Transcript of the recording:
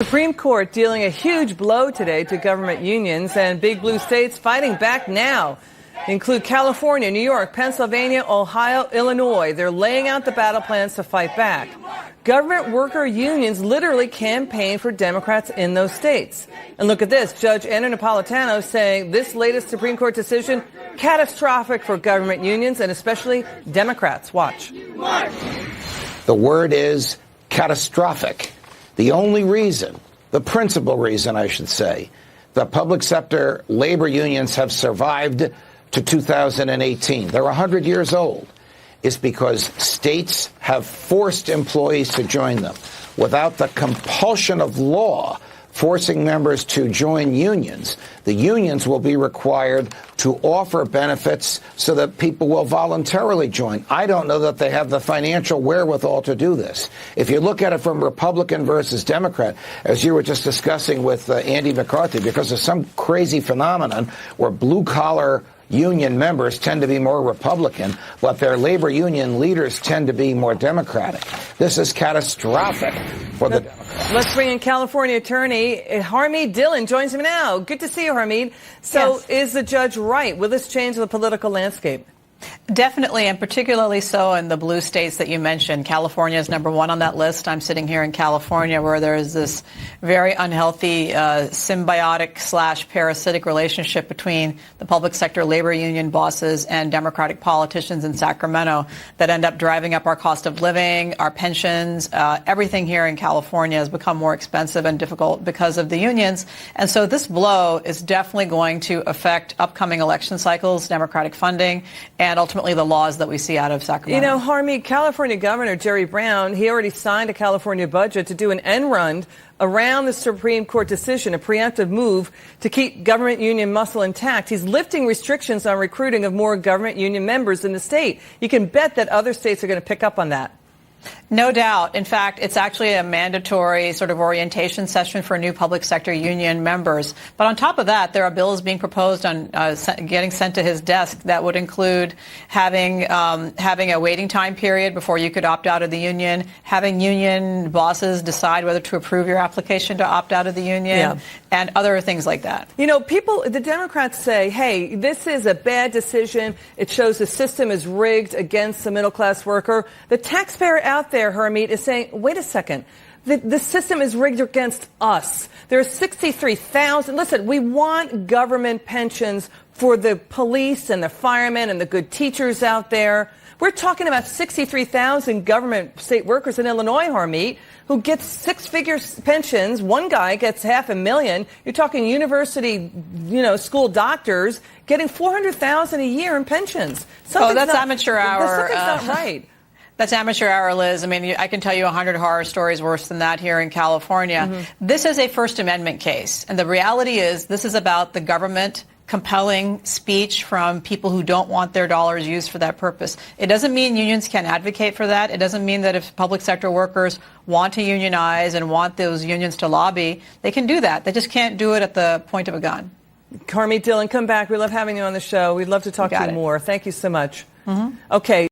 Supreme Court dealing a huge blow today to government unions, and big blue states fighting back now. Include California, New York, Pennsylvania, Ohio, Illinois. They're laying out the battle plans to fight back. Government worker unions literally campaign for Democrats in those states. And look at this. Judge Anna Napolitano saying this latest Supreme Court decision catastrophic for government unions and especially Democrats. Watch. The word is catastrophic. The only reason, the principal reason, I should say, the public sector labor unions have survived to 2018, they're 100 years old, is because states have forced employees to join them. Without the compulsion of law forcing members to join unions, the unions will be required to offer benefits so that people will voluntarily join. I don't know that they have the financial wherewithal to do this. If you look at it from Republican versus Democrat, as you were just discussing with Andy McCarthy, because of some crazy phenomenon where blue-collar union members tend to be more Republican, but their labor union leaders tend to be more Democratic. This is catastrophic for the Democrats. Let's bring in California attorney Harmeet Dhillon joins me now. Good to see you, Harmeet. So yes. Is the judge right? Will this change the political landscape? Definitely, and particularly so in the blue states that you mentioned. California is number one on that list. I'm sitting here in California where there is this very unhealthy symbiotic/parasitic relationship between the public sector labor union bosses and Democratic politicians in Sacramento that end up driving up our cost of living, our pensions. Everything here in California has become more expensive and difficult because of the unions. And so this blow is definitely going to affect upcoming election cycles, Democratic funding, and ultimately the laws that we see out of Sacramento. You know, Harmeet, California Governor Jerry Brown, he already signed a California budget to do an end run around the Supreme Court decision, a preemptive move to keep government union muscle intact. He's lifting restrictions on recruiting of more government union members in the state. You can bet that other states are going to pick up on that. No doubt. In fact, it's actually a mandatory sort of orientation session for new public sector union members. But on top of that, there are bills being proposed on getting sent to his desk that would include having a waiting time period before you could opt out of the union, having union bosses decide whether to approve your application to opt out of the union, and other things like that. You know, the Democrats say, hey, this is a bad decision. It shows the system is rigged against the middle-class worker. The taxpayer out there, Harmeet, is saying, wait a second, the system is rigged against us. There are 63,000. Listen, we want government pensions for the police and the firemen and the good teachers out there. We're talking about 63,000 government state workers in Illinois, Harmeet, who get six-figure pensions. One guy gets $500,000. You're talking university, school doctors getting $400,000 a year in pensions. That's amateur hour. Something's not right. That's amateur hour, Liz. I mean, I can tell you 100 horror stories worse than that here in California. This is a First Amendment case. And the reality is this is about the government compelling speech from people who don't want their dollars used for that purpose. It doesn't mean unions can't advocate for that. It doesn't mean that if public sector workers want to unionize and want those unions to lobby, they can do that. They just can't do it at the point of a gun. Harmeet Dhillon, come back. We love having you on the show. We'd love to talk to you more. Thank you so much. Okay.